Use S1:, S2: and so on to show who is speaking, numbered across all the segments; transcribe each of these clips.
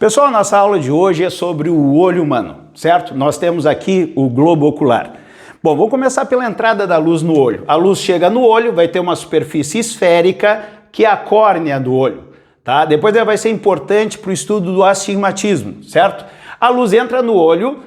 S1: Pessoal, a nossa aula de hoje é sobre o olho humano, certo? Nós temos aqui o globo ocular. Bom, vamos começar pela entrada da luz no olho. A luz chega no olho, vai ter uma superfície esférica, que é a córnea do olho, tá? Depois ela vai ser importante para o estudo do astigmatismo, certo? A luz entra no olho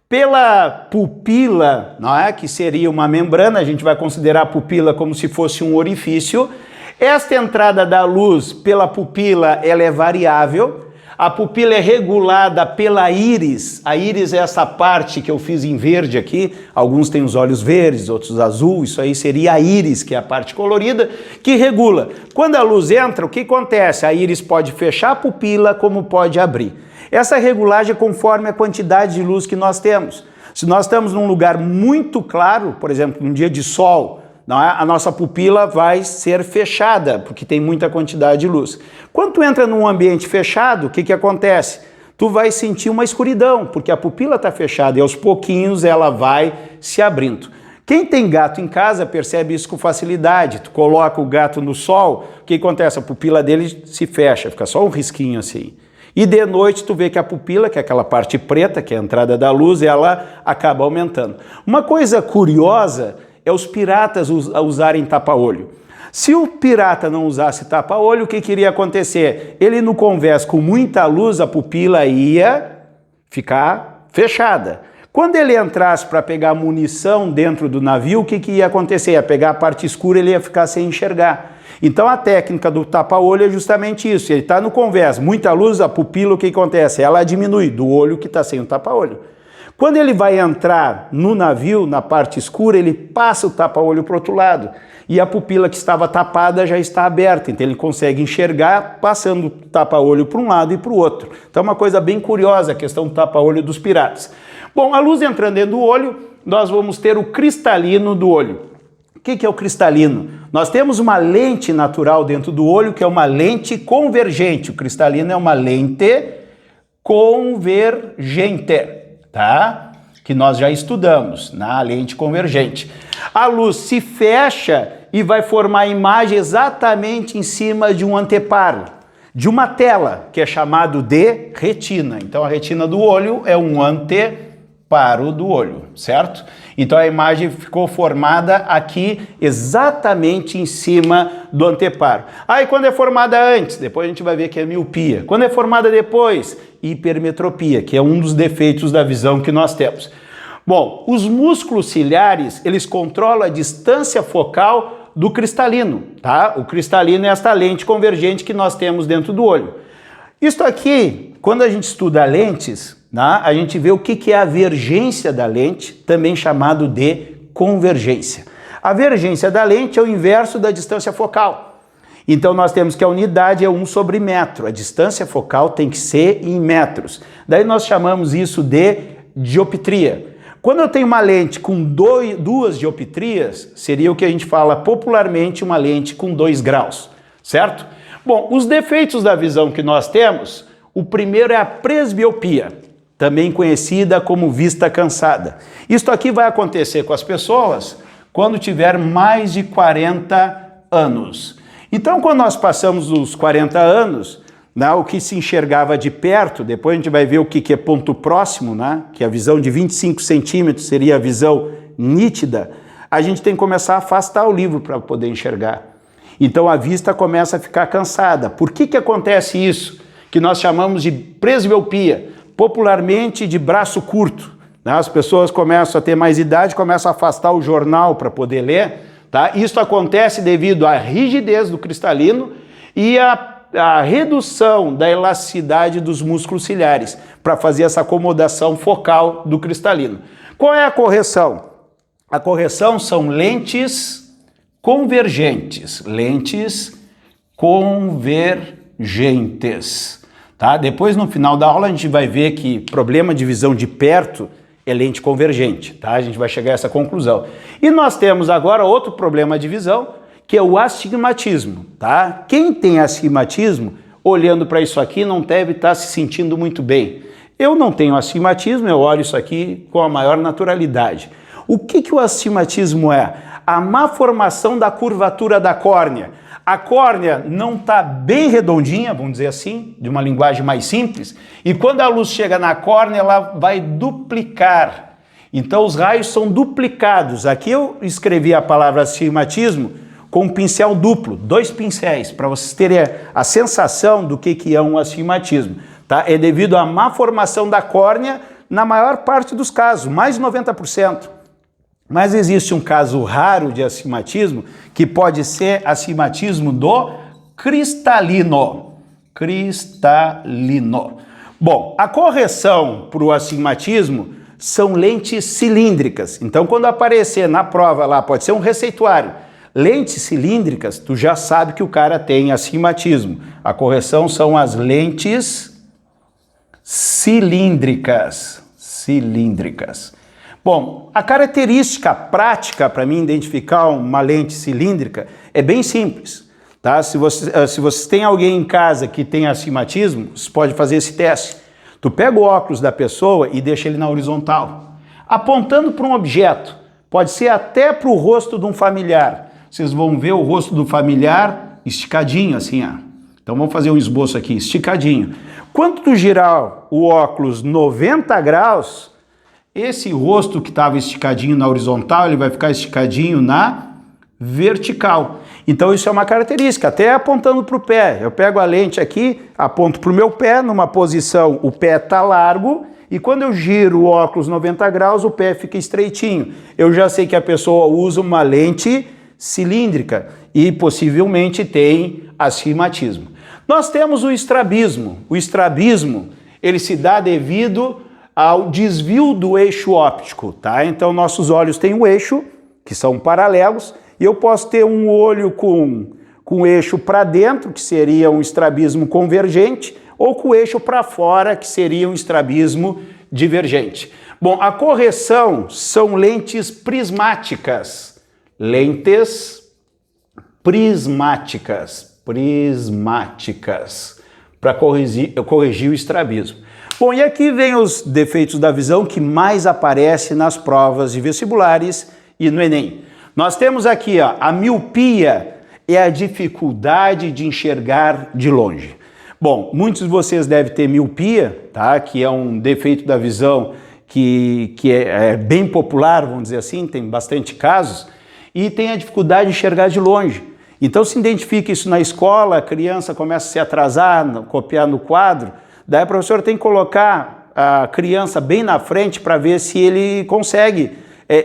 S1: pela pupila, não é? Que seria uma membrana, a gente vai considerar a pupila como se fosse um orifício. Esta entrada da luz pela pupila, ela é variável. A pupila é regulada pela íris. A íris é essa parte que eu fiz em verde aqui. Alguns têm os olhos verdes, outros azul. Isso aí seria a íris, que é a parte colorida, que regula. Quando a luz entra, o que acontece? A íris pode fechar a pupila, como pode abrir. Essa regulagem é conforme a quantidade de luz que nós temos. Se nós estamos num lugar muito claro, por exemplo, num dia de sol, não é? A nossa pupila vai ser fechada, porque tem muita quantidade de luz. Quando tu entra num ambiente fechado, o que acontece? Tu vai sentir uma escuridão, porque a pupila está fechada e aos pouquinhos ela vai se abrindo. Quem tem gato em casa percebe isso com facilidade. Tu coloca o gato no sol, o que acontece? A pupila dele se fecha, fica só um risquinho assim. E de noite tu vê que a pupila, que é aquela parte preta, que é a entrada da luz, ela acaba aumentando. Uma coisa curiosa é os piratas usarem tapa-olho. Se o pirata não usasse tapa-olho, o que iria acontecer? Ele no convés com muita luz, a pupila ia ficar fechada. Quando ele entrasse para pegar munição dentro do navio, o que ia acontecer? Ia pegar a parte escura, ele ia ficar sem enxergar. Então a técnica do tapa-olho é justamente isso. Ele está no convés, muita luz, a pupila, o que acontece? Ela diminui do olho que está sem o tapa-olho. Quando ele vai entrar no navio, na parte escura, ele passa o tapa-olho para o outro lado. E a pupila que estava tapada já está aberta, então ele consegue enxergar passando o tapa-olho para um lado e para o outro. Então é uma coisa bem curiosa a questão do tapa-olho dos piratas. Bom, a luz entrando dentro do olho, nós vamos ter o cristalino do olho. O que é o cristalino? Nós temos uma lente natural dentro do olho, que é uma lente convergente. O cristalino é uma lente convergente, tá? Que nós já estudamos na lente convergente. A luz se fecha e vai formar a imagem exatamente em cima de um anteparo, de uma tela, que é chamado de retina. Então a retina do olho é um anteparo do olho, certo? Então a imagem ficou formada aqui exatamente em cima do anteparo. Aí quando é formada antes, depois a gente vai ver que é miopia. Quando é formada depois, hipermetropia, que é um dos defeitos da visão que nós temos. Bom, os músculos ciliares, eles controlam a distância focal do cristalino, tá? O cristalino é esta lente convergente que nós temos dentro do olho. Isto aqui, quando a gente estuda lentes, a gente vê o que é a vergência da lente, também chamado de convergência. A vergência da lente é o inverso da distância focal. Então nós temos que a unidade é 1/metro, a distância focal tem que ser em metros. Daí nós chamamos isso de dioptria. Quando eu tenho uma lente com duas dioptrias, seria o que a gente fala popularmente uma lente com 2 graus, certo? Bom, os defeitos da visão que nós temos, o primeiro é a presbiopia, também conhecida como vista cansada. Isto aqui vai acontecer com as pessoas quando tiver mais de 40 anos. Então, quando nós passamos os 40 anos, o que se enxergava de perto, depois a gente vai ver o que é ponto próximo, que a visão de 25 centímetros seria a visão nítida, a gente tem que começar a afastar o livro para poder enxergar. Então a vista começa a ficar cansada. Por que acontece isso? Que nós chamamos de presbiopia, popularmente de braço curto. As pessoas começam a ter mais idade, começam a afastar o jornal para poder ler. Isso acontece devido à rigidez do cristalino e a redução da elasticidade dos músculos ciliares para fazer essa acomodação focal do cristalino. Qual é a correção? A correção são lentes convergentes. Lentes convergentes. Tá? Depois, no final da aula, a gente vai ver que problema de visão de perto é lente convergente. Tá? A gente vai chegar a essa conclusão. E nós temos agora outro problema de visão, que é o astigmatismo, tá? Quem tem astigmatismo, olhando para isso aqui, não deve estar se sentindo muito bem. Eu não tenho astigmatismo, eu olho isso aqui com a maior naturalidade. O que o astigmatismo é? A má formação da curvatura da córnea. A córnea não está bem redondinha, vamos dizer assim, de uma linguagem mais simples, e quando a luz chega na córnea, ela vai duplicar. Então os raios são duplicados. Aqui eu escrevi a palavra astigmatismo com um pincel duplo, 2 pincéis, para vocês terem a sensação do que é um astigmatismo. Tá? É devido à má formação da córnea na maior parte dos casos, mais de 90%. Mas existe um caso raro de astigmatismo, que pode ser astigmatismo do cristalino. Cristalino. Bom, a correção para o astigmatismo são lentes cilíndricas. Então, quando aparecer na prova lá, pode ser um receituário, lentes cilíndricas, tu já sabe que o cara tem astigmatismo. A correção são as lentes cilíndricas. Bom, a característica prática para mim identificar uma lente cilíndrica é bem simples. Tá? Se você tem alguém em casa que tem astigmatismo, você pode fazer esse teste. Tu pega o óculos da pessoa e deixa ele na horizontal, apontando para um objeto. Pode ser até para o rosto de um familiar. Vocês vão ver o rosto do familiar esticadinho assim, ó. Então vamos fazer um esboço aqui, esticadinho. Quando tu girar o óculos 90 graus, esse rosto que estava esticadinho na horizontal, ele vai ficar esticadinho na vertical. Então isso é uma característica, até apontando para o pé. Eu pego a lente aqui, aponto para o meu pé, numa posição, o pé está largo, e quando eu giro o óculos 90 graus, o pé fica estreitinho. Eu já sei que a pessoa usa uma lente cilíndrica e possivelmente tem astigmatismo. Nós temos o estrabismo. O estrabismo, ele se dá devido ao desvio do eixo óptico, tá? Então nossos olhos têm um eixo, que são paralelos, e eu posso ter um olho com o eixo para dentro, que seria um estrabismo convergente, ou com o eixo para fora, que seria um estrabismo divergente. Bom, a correção são lentes prismáticas. Lentes prismáticas, para corrigir o estrabismo. Bom, e aqui vem os defeitos da visão que mais aparecem nas provas de vestibulares e no Enem. Nós temos aqui, ó, a miopia é a dificuldade de enxergar de longe. Bom, muitos de vocês devem ter miopia, tá? Que é um defeito da visão que é bem popular, vamos dizer assim, tem bastante casos, e tem a dificuldade de enxergar de longe. Então se identifica isso na escola, a criança começa a se atrasar, copiar no quadro, daí a professora tem que colocar a criança bem na frente para ver se ele consegue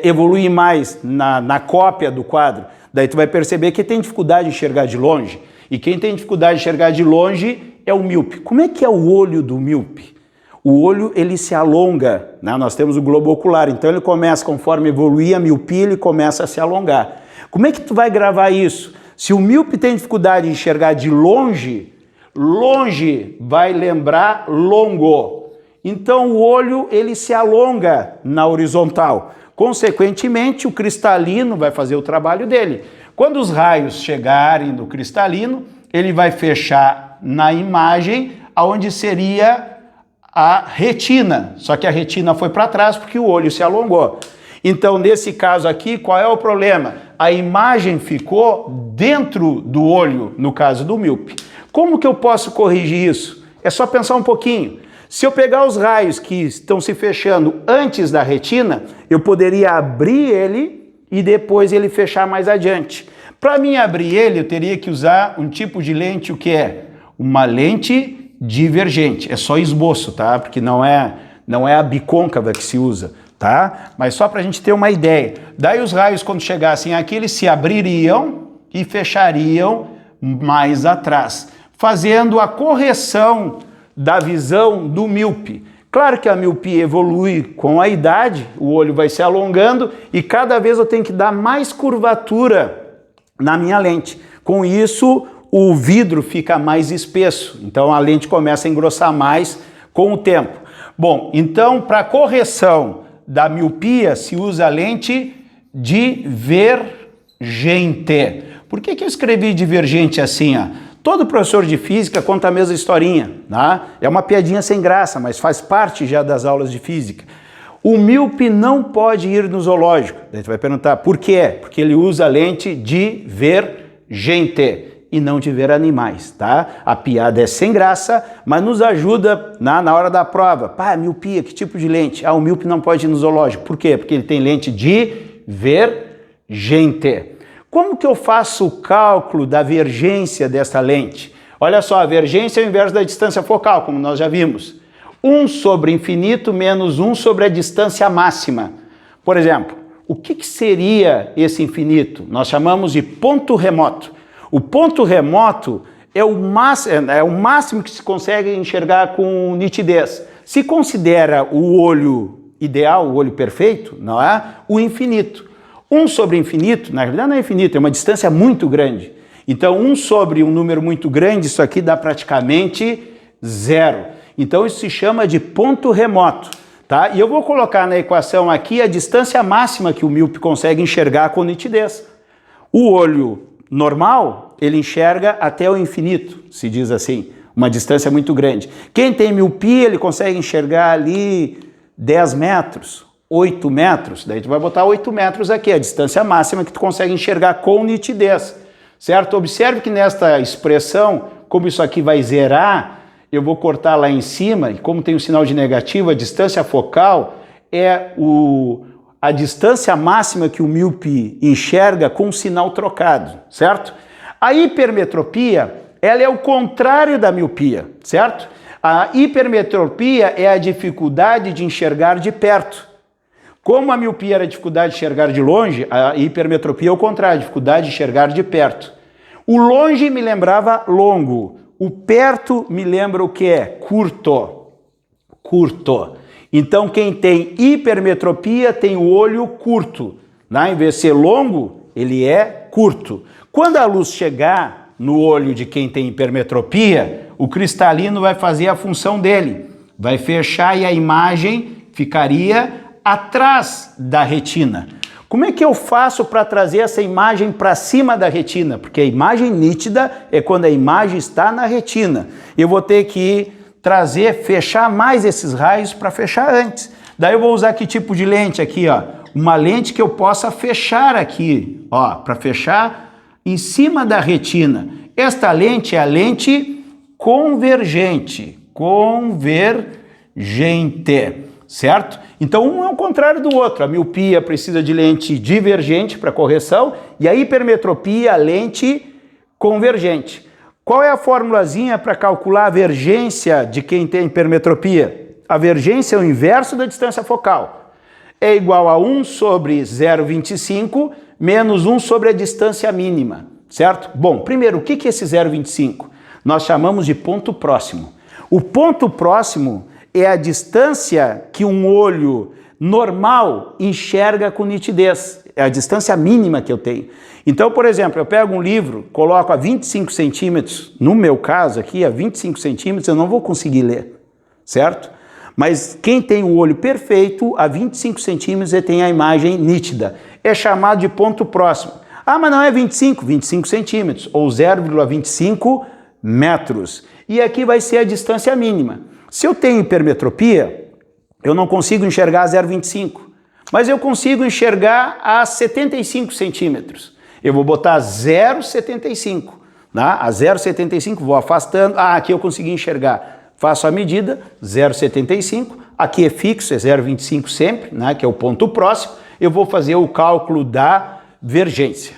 S1: evoluir mais na cópia do quadro. Daí tu vai perceber que tem dificuldade de enxergar de longe. E quem tem dificuldade de enxergar de longe é o míope. Como é que é o olho do míope? O olho, ele se alonga, né? Nós temos o globo ocular, então ele começa, conforme evoluir a miopia, ele começa a se alongar. Como é que tu vai gravar isso? Se o míope tem dificuldade de enxergar de longe, longe vai lembrar longo. Então o olho, ele se alonga na horizontal. Consequentemente, o cristalino vai fazer o trabalho dele. Quando os raios chegarem no cristalino, ele vai fechar na imagem onde seria a retina. Só que a retina foi para trás porque o olho se alongou. Então, nesse caso aqui, qual é o problema? A imagem ficou dentro do olho, no caso do míope. Como que eu posso corrigir isso? É só pensar um pouquinho. Se eu pegar os raios que estão se fechando antes da retina, eu poderia abrir ele e depois ele fechar mais adiante. Para mim abrir ele, eu teria que usar um tipo de lente, o que é? Uma lente divergente. É só esboço, tá? Porque não é a bicôncava que se usa, tá? Mas só para a gente ter uma ideia. Daí os raios, quando chegassem aqui, eles se abririam e fechariam mais atrás, fazendo a correção da visão do míope. Claro que a miopia evolui com a idade, o olho vai se alongando e cada vez eu tenho que dar mais curvatura na minha lente. Com isso, o vidro fica mais espesso, então a lente começa a engrossar mais com o tempo. Bom, então para correção da miopia se usa a lente divergente. Por que eu escrevi divergente assim, ó? Todo professor de física conta a mesma historinha, tá? É uma piadinha sem graça, mas faz parte já das aulas de física. O míope não pode ir no zoológico. Daí tu vai perguntar por quê? Porque ele usa a lente divergente. e não de ver animais, tá? A piada é sem graça, mas nos ajuda na hora da prova. Pá, miopia, que tipo de lente? Ah, o míope não pode ir no zoológico. Por quê? Porque ele tem lente divergente. Como que eu faço o cálculo da vergência dessa lente? Olha só, a vergência é o inverso da distância focal, como nós já vimos. 1 sobre infinito menos 1 sobre a distância máxima. Por exemplo, o que seria esse infinito? Nós chamamos de ponto remoto. O ponto remoto é o máximo que se consegue enxergar com nitidez. Se considera o olho ideal, o olho perfeito, não é? O infinito. 1 sobre infinito, na realidade não é infinito, é uma distância muito grande. Então 1 sobre um número muito grande, isso aqui dá praticamente 0. Então isso se chama de ponto remoto. Tá? E eu vou colocar na equação aqui a distância máxima que o míope consegue enxergar com nitidez. O olho normal, ele enxerga até o infinito, se diz assim, uma distância muito grande. Quem tem miopia, ele consegue enxergar ali 10 metros, 8 metros, daí tu vai botar 8 metros aqui, a distância máxima que tu consegue enxergar com nitidez, certo? Observe que nesta expressão, como isso aqui vai zerar, eu vou cortar lá em cima, e como tem o sinal de negativo, a distância focal é a distância máxima que o míope enxerga com o sinal trocado, certo? A hipermetropia, ela é o contrário da miopia, certo? A hipermetropia é a dificuldade de enxergar de perto. Como a miopia era a dificuldade de enxergar de longe, a hipermetropia é o contrário, a dificuldade de enxergar de perto. O longe me lembrava longo. O perto me lembra o que é? Curto. Curto. Então, quem tem hipermetropia tem o olho curto. Né? Em vez de ser longo, ele é curto. Quando a luz chegar no olho de quem tem hipermetropia, o cristalino vai fazer a função dele. Vai fechar e a imagem ficaria atrás da retina. Como é que eu faço para trazer essa imagem para cima da retina? Porque a imagem nítida é quando a imagem está na retina. Eu vou ter que fechar mais esses raios para fechar antes. Daí eu vou usar que tipo de lente aqui, ó? Uma lente que eu possa fechar aqui, ó, para fechar em cima da retina. Esta lente é a lente convergente. Certo? Então um é o contrário do outro. A miopia precisa de lente divergente para correção e a hipermetropia, a lente convergente. Qual é a formulazinha para calcular a vergência de quem tem hipermetropia? A vergência é o inverso da distância focal. É igual a 1 sobre 0,25 menos 1 sobre a distância mínima, certo? Bom, primeiro, o que é esse 0,25? Nós chamamos de ponto próximo. O ponto próximo é a distância que um olho normal enxerga com nitidez. É a distância mínima que eu tenho. Então, por exemplo, eu pego um livro, coloco a 25 centímetros, no meu caso aqui, a 25 centímetros, eu não vou conseguir ler, certo? Mas quem tem o olho perfeito, a 25 centímetros, ele tem a imagem nítida. É chamado de ponto próximo. Ah, mas não é 25 centímetros, ou 0,25 metros. E aqui vai ser a distância mínima. Se eu tenho hipermetropia, eu não consigo enxergar a 0,25, mas eu consigo enxergar a 75 centímetros. Eu vou botar 0,75, tá? A 0,75, vou afastando. Ah, aqui eu consegui enxergar. Faço a medida, 0,75. Aqui é fixo, é 0,25 sempre, né? Que é o ponto próximo. Eu vou fazer o cálculo da vergência.